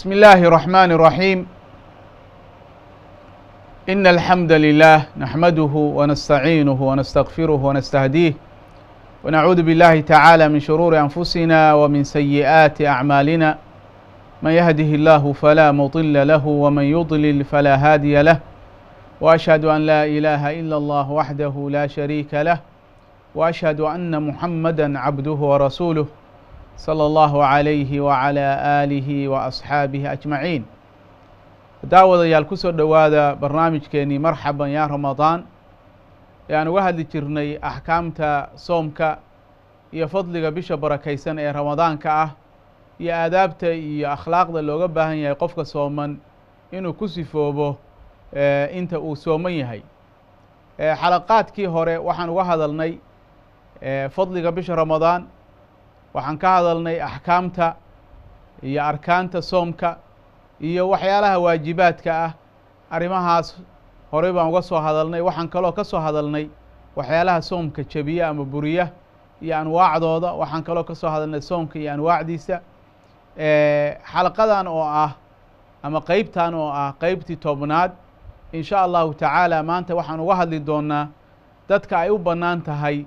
بسم الله الرحمن الرحيم إن الحمد لله نحمده ونستعينه ونستغفره ونستهديه ونعوذ بالله تعالى من شرور أنفسنا ومن سيئات أعمالنا من يهده الله فلا مضل له ومن يضلل فلا هادي له وأشهد أن لا إله إلا الله وحده لا شريك له وأشهد أن محمدا عبده ورسوله صلى الله عليه وعلى آله وأصحابه أجمعين daawadayaal ku soo dhowaada barnaamijkeenii marxaban yaa ramadaan ee aan uga hadli jirnay axkaamta soomka iyo fadliga bisha barakaysan ee ramadaanka ah iyo aadaabta iyo akhlaaqda looga baahan yahay qofka sooman inuu ku sifoobo inta uu sooman yahay. xalaqaadkii hore waxaan uga hadalnay fadliga bisha ramadaan, waxaan ka hadalnay axkaamta iyo arkaanta soomka iyo waxyaalaha waajibaadka ah. arrimahaas horey baan uga soo hadalnay. waxaan kaloo ka soo hadalnay waxyaalaha soomka jabiya ama buriya iyo anwaacdooda. waxaan kaloo ka soo hadalnay soomka iyo anwaacdiisa. xalaqadan oo ah ama qeybtan oo ah qeybtii tobnaad in sha allahu tacaala maanta waxaan uga hadli doonaa dadka ay u bannaan tahay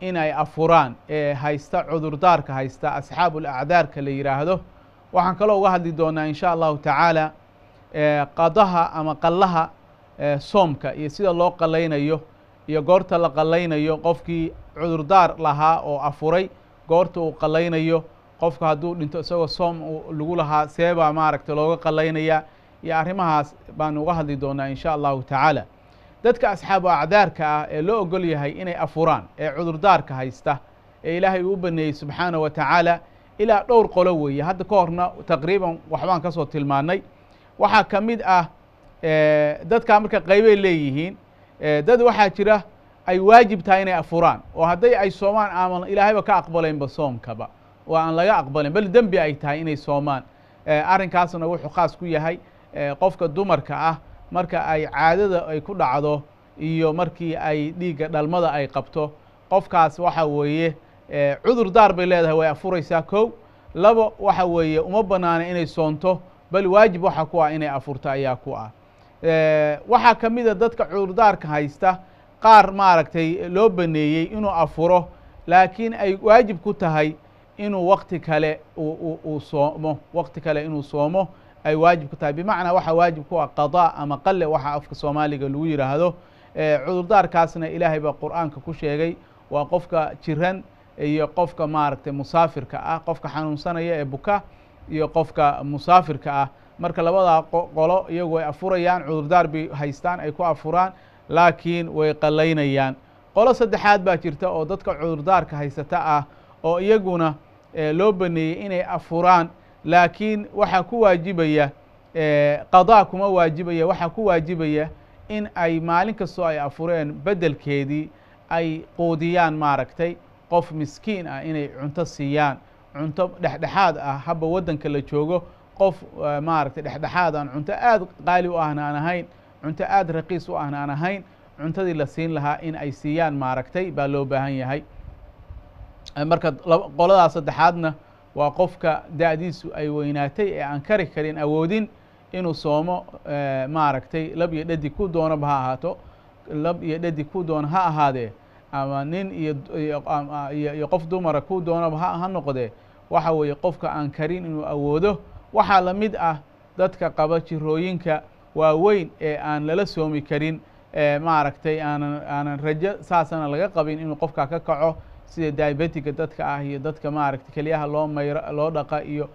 in ay afuraan ee haysta cudurdaarka haysta asxaabul acdaarka la yidhaahdo. waxaan kaloo uga hadli doonaa in sha allahu tacaala qadaha ama qallaha soomka iyo sida loo qalaynayo iyo goorta la qalaynayo. qofkii cudurdaar lahaa oo afuray goorta uu qalaynayo, qofka hadduu dhinto isagoo soom lagu lahaa seebaa maaragta looga qalaynaya, iyo arrimahaas baan uga hadli doonaa in sha allahu tacaala. dadka asxaabu acdaarka ah ee loo ogol yahay inay afuraan ee cudurdaarka haysta ee ilaahay uu baneeyey subxaanahu wa tacaala ilaa dhowr qolo weeye. hadda ka horna taqriiban waxbaan ka soo tilmaannay. waxaa ka mid ah dadkaa marka qaybay leeyihiin. dad waxaa jira ay waajib tahay inay afuraan oo hadday ay soomaan aaman ilaahayba ka aqbalaynba soomkaba oo aan laga aqbalayn, bal dembi ay tahay inay soomaan. arrinkaasna wuxuu khaas ku yahay qofka dumarka ah marka ay caadada ay ku dhacdo iyo markii ay dhiigga dhalmada ay qabto. qofkaas waxa weeye cudur daar bay leedahay, way afuraysaa. kow labo waxa weeye uma bannaana inay soonto, bal waajib waxa ku ah inay afurto ayaa ku ah. waxaa ka mid a dadka cudurdaarka haysta qaar maaragtay loo baneeyey inuu afuro laakiin ay waajib ku tahay inuu waqti kale uu soomo, waqti kale inuu soomo ay waajib ku tahay. bimacnaa waxaa waajib ku ah qadaa ama qalle waxa afka soomaaliga lagu yidhaahdo. cudurdaarkaasna ilaahay baa qur'aanka ku sheegay waa qofka jiran iyo qofka maaragtay musaafirka ah, qofka xanuunsanaya ee buka iyo qofka musaafirka ah. marka labadaa qolo iyagu way afurayaan, cudurdaar bay haystaan ay ku afuraan, laakiin way qalaynayaan. qolo saddexaad baa jirta oo dadka cudurdaarka haysata ah oo iyaguna loo baneeyey inay afuraan, laakiin waxaa ku waajibaya qadaa kuma waajibaya. waxaa ku waajibaya in ay maalin kastoo ay afureen beddelkeedii ay quudiyaan maaragtay qof miskiin ah, inay cunto siiyaan, cunto dhexdhexaad ah. habba waddanka la joogo qof maaragtay dhexdhexaad aan cunto aad qaali u ahna aan ahayn, cunto aad raqiis u ahna aan ahayn, cuntadii la siin lahaa in ay siiyaan maaragtay baa loo baahan yahay. marka qoladaas saddexaadna waa qofka da'diisu ay weynaatay ee aan kari karin awoodin inuu soomo maaragtay lab iyo dhadig ku doonaba ha ahaato, lab iyo dhadig ku doona ha ahaadee, ama nin iyo qof dumara ku doonaba ha noqdee. waxa weeye qofka aan karin inuu awoodo. waxaa la mid ah dadka qaba jirooyinka waaweyn ee aan lala soomi karin, maaragtay aanan rajo saasana laga qabin inuu qofka ka kaco, sida diabetiga dadka ah iyo dadka maaragtay keliyaha loo dhaqa iyo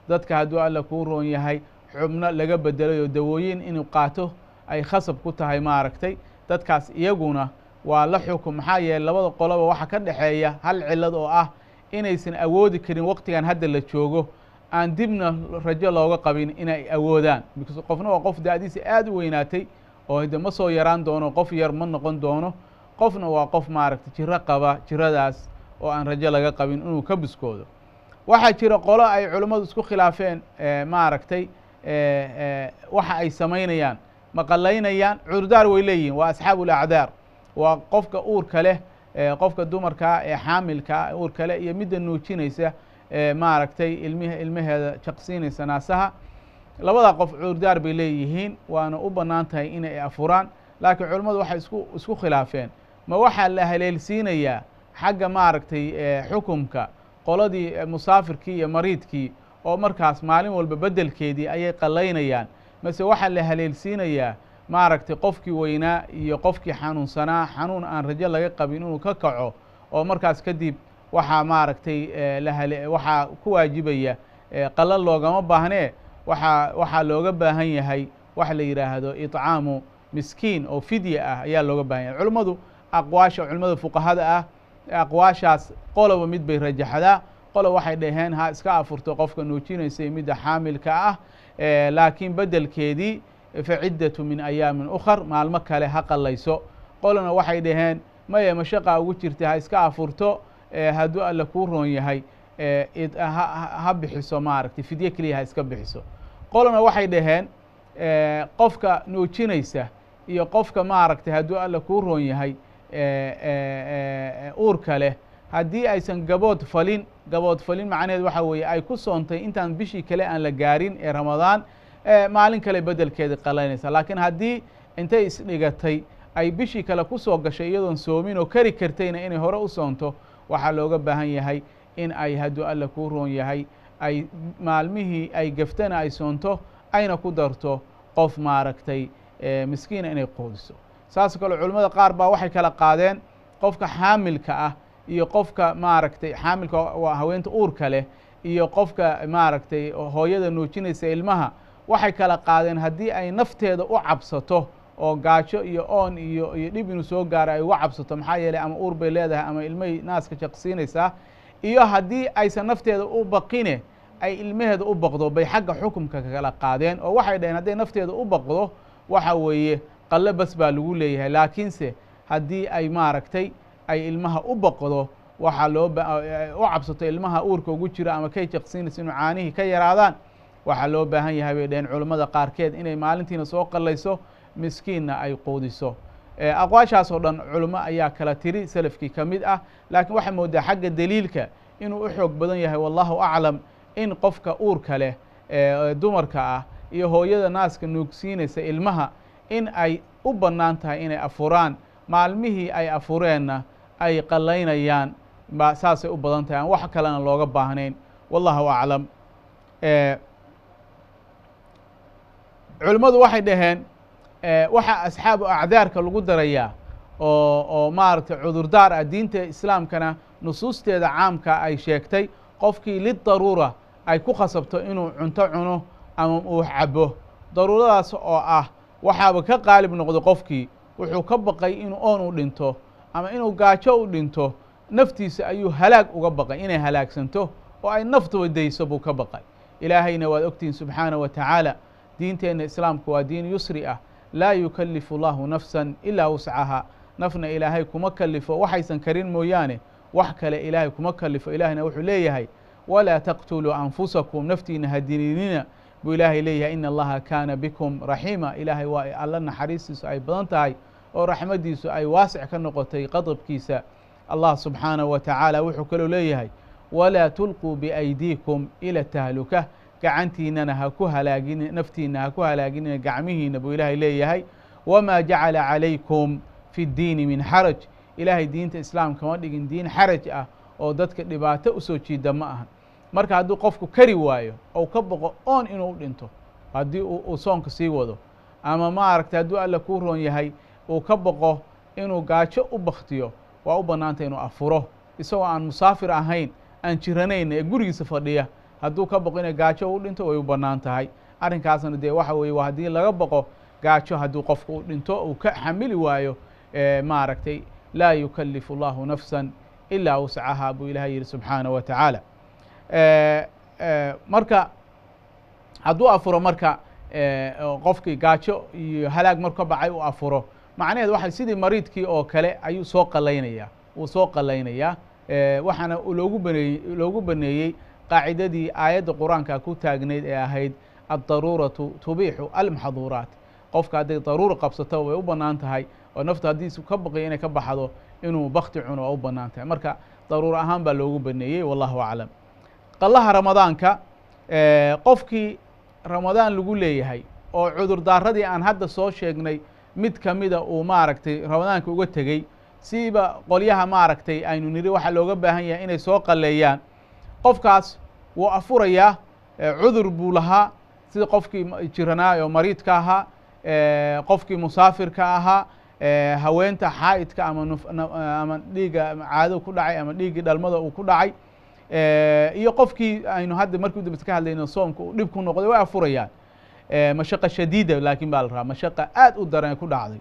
dadka hadduu alla kuu roon yahay xubno laga bedelayo dawooyin inuu qaato ay khasab ku tahay maaragtay. dadkaas iyaguna waa la xukum. maxaa yeeley labada qoloba waxaa ka dhexeeya hal cillad oo ah inaysan awoodi karin waqtigan hadda la joogo, aan dibna rajo looga qabin inay awoodaan. qofna waa qof da'diisa aad u weynaatay oo hade ma soo yaraan doono, qof yar ma noqon doono. qofna waa qof maaragtay jiro qaba, jiradaas oo aan rajo laga qabin inuu ka buskoodo. waxaa jira qolo ay culimmadu isku khilaafeen maaragtay waxa ay samaynayaan, ma qalaynayaan. cudurdaar way leeyihin, waa asxaabul acdaar. waa qofka uurka leh, qofka dumarkaa ee xaamilkaa uurka leh iyo midda nuujinaysa maaragtay ilmaheeda jaqsiinaysa naasaha. labada qof cudurdaar bay leeyihiin waana u bannaan tahay inay afuraan laakiin culimmadu waxay isku khilaafeen ma waxaa la haleelsiinayaa xagga maaragtay xukumka qoladii musaafirkii iyo mariidkii oo markaas maalin walba beddelkeedii ayay qallaynayaan mase waxaa la haleelsiinayaa maaragtay qofkii weynaa iyo qofkii xanuunsanaa xanuun aan rajo laga qabin inuu ka kaco oo markaas kadib waxaa maaragtay waxaa ku waajibaya qalal loogama baahnee waxaa looga baahan yahay waxa la yidhaahdo iطcaamu miskiin oo fidya ah ayaa looga baahan yahay culimmadu aqwaasha culimmada fuqahada ah aqwaashaas qoloba mid bay rajaxdaa qolo waxay dhaheen ha iska afurto qofka nuujinaysa iyo midda xaamilka ah laakiin beddelkeedii faciddatu min ayaamin ukhar maalmo kale ha qallayso qolona waxay dhaheen maya mashaqa ugu jirta ha iska afurto hadduu alla kuu roon yahay ha bixiso maaragtay fidye keliya ha iska bixiso qolona waxay dhaheen qofka nuujinaysa iyo qofka maaragtay hadduu alla kuu roon yahay uurka leh haddii aysan gabood falin macnaheed waxa weeye ay ku soontay intaan bishii kale aan la gaarin ee ramadaan maalin kale beddelkeeda qalaynaysa laakiin haddii intay isdhigatay ay bishii kale ku soo gashay iyadoon soomin oo kari kartayna inay hore u soonto waxaa looga baahan yahay in ay hadduu alla kuu roon yahay ay maalmihii ay gaftana ay soonto ayna ku darto qof maaragtay miskiina inay qoodiso saas kale culimmada qaar baa waxay kala qaadeen qofka xaamilka ah iyo qofka maaragtay xaamilka waa haweenta uurka leh iyo qofka maaragtay hooyada nuujinaysa ilmaha waxay kala qaadeen haddii ay nafteeda u cabsato oo gaajo iyo oon iyo dhib inuu soo gaaro ay uga cabsato maxaa yeelay ama uur bay leedahay ama ilmahay naaska jaqsiinaysaa iyo haddii aysan nafteeda u baqine ay ilmaheeda u baqdo bay xagga xukumka kala qaadeen oo waxay dhaheen hadday nafteeda u baqdo waxa weeye qalle bas baa lagu leeyahay laakiinse haddii ay maaragtay ay ilmaha u baqdo waxaa u cabsato ilmaha uurka ugu jira ama kay jaqsiinaysa inuu caanihii ka yaraadaan waxaa loo baahan yahay bay dhaheen culimmada qaarkeed inay maalintiina soo qallayso miskiinna ay quudiso aqwaashaas oo dhan culimo ayaa kala tiri salafkii ka mid ah laakiin waxay moodaa xagga daliilka inuu u xoog badan yahay wallahu aclam in qofka uurka leh dumarka ah iyo hooyada naaska nuugsiinaysa ilmaha in ay u bannaan tahay inay afuraan maalmihii ay afureenna ay qallaynayaan saasay u badan tahay aan wax kalena looga baahnayn wallahu aclam culimmadu waxay dhaheen waxaa asxaabu acdaarka lagu darayaa oo maaragtay cudurdaar ah diinta islaamkana nusuusteeda caamka ay sheegtay qofkii lidaruura ay ku khasabto inuu cunto cuno ama uu cabo daruuradaas oo ah waxaaba ka qaalib noqdo qofkii wuxuu ka baqay inuu oon u dhinto ama inuu gaajo u dhinto naftiisa ayuu halaag uga baqay inay halaagsanto oo ay naftuba dayso buu ka baqay ilaahayna waad ogtihiin subxaanaه wa tacaala diinteenna islaamku waa diin yusri ah laa yukallifu allahu nafsan ilaa wuscaha nafna ilaahay kuma kalifo waxaysan karin mooyaane wax kale ilaahay kuma kalifo ilaahayna wuxuu leeyahay walaa taqtuluu anfusakum naftiina hadininina buu ilaahay leeyahay ina allaha kaana bikum raxiima ilaahay waa alla naxariistiisu ay badan tahay oo raxmadiisu ay waasic ka noqotay qadabkiisa allah subxaanaه wa tacaala wuxuu kaloo leeyahay walaa tulquu biaydiikum ila tahluka gacantiinana ha ku halaagin naftiina ha ku halaaginina gacmihiina buu ilaahay leeyahay wamaa jacala calaykum fi اddiini min xaraj ilaahay diinta islaamka ma dhigin diin xaraj ah oo dadka dhibaato usoo jiida ma ahan marka hadduu qofku kari waayo ou ka boqo oon inuu dhinto haddii uu soonka sii wado ama maaragtay hadduu alla kuu roon yahay uu ka boqo inuu gaajo u baktiyo waa u bannaantay inuu afuro isagoo aan musaafir ahayn aan jiranayn ee gurigiisa fadhiya hadduu ka boqo inay gaajo u dhinto way u bannaan tahay arrinkaasna dee waxa weeye waa haddii laga boqo gaajo hadduu qofku u dhinto uu ka xamili waayo maaragtay laa yukallifu allahu nafsan ilaa wuscaha buu ilahay yihi subxaanaه wa tacaala marka hadduu afuro marka qofkii gaajo iyo halaag marku ka bacay uu afuro macnaheed waxay sidii mariidkii oo kale ayuu soo qalaynayaa wuu soo qalaynayaa waxaana loogu baneeyey qaacidadii aayadda qur-aanka ku taagnayd ee ahayd addaruuratu tubiixu almaxduuraat qofka hadday daruura qabsato way u bannaan tahay oo naftu haddii ka baqiyo inay ka baxdo inuu bakti cuno waa u bannaan tahay marka daruura ahaan baa loogu baneeyey wallahu aclam qallaha ramadaanka qofkii ramadaan lagu leeyahay oo cudurdaaradii aan hadda soo sheegnay mid ka mida uu maaragtay ramadaanka uga tegey siiba qolyaha maaragtay aynu niri waxaa looga baahan yahay inay soo qalleeyaan qofkaas wuu afurayaa cudur buu lahaa sida qofkii jiranaa oo mariidka ahaa qofkii musaafirka ahaa haweenta xaa'idka ama dhiigga caado ku dhacay ama dhiiggii dhalmada uu ku dhacay iyo qofkii aynu hadda markii udambeysa ka hadlayno soomka uu dhib ku noqday way afurayaan mashaqa shadiida laakiin baa la rabaa mashaqa aad u daran ku dhacday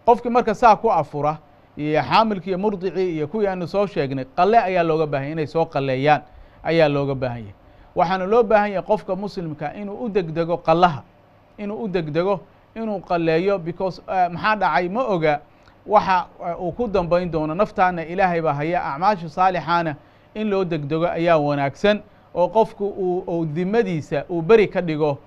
qofkii marka saa ku afura iyo xaamilkii iyo murdicii iyo kuwii aanu soo sheegnay qalle ayaa looga baahan yahy inay soo qalleeyaan ayaa looga baahan yahay waxaana loo baahan yahay qofka muslimka inuu u degdego qallaha inuu u degdego inuu qalleeyo because maxaa dhacay ma oga waxa uu ku dambayn doono naftaana ilaahay baa haya acmaasha saalixaana in loo degdego ayaa wanaagsan oo qofku uu dimadiisa uu beri ka dhigo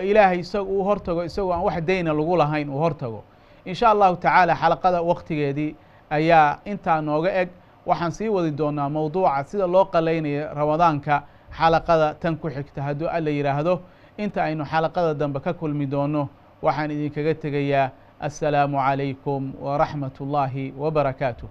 ilaahay isaga uu hortago isagoo aan wax dayna lagu lahayn uu hortago in sha allahu tacaala xalaqada waqtigeedii ayaa intaa nooga eg waxaan sii wadi doonaa mowduuca sida loo qallaynayo ramadaanka xalaqada tan ku xigta hadduu alla yidhaahdo inta aynu xalaqada dambe ka kulmi doono waxaan idinkaga tegayaa assalaamu calaykum waraxmat ullaahi wabarakaatuh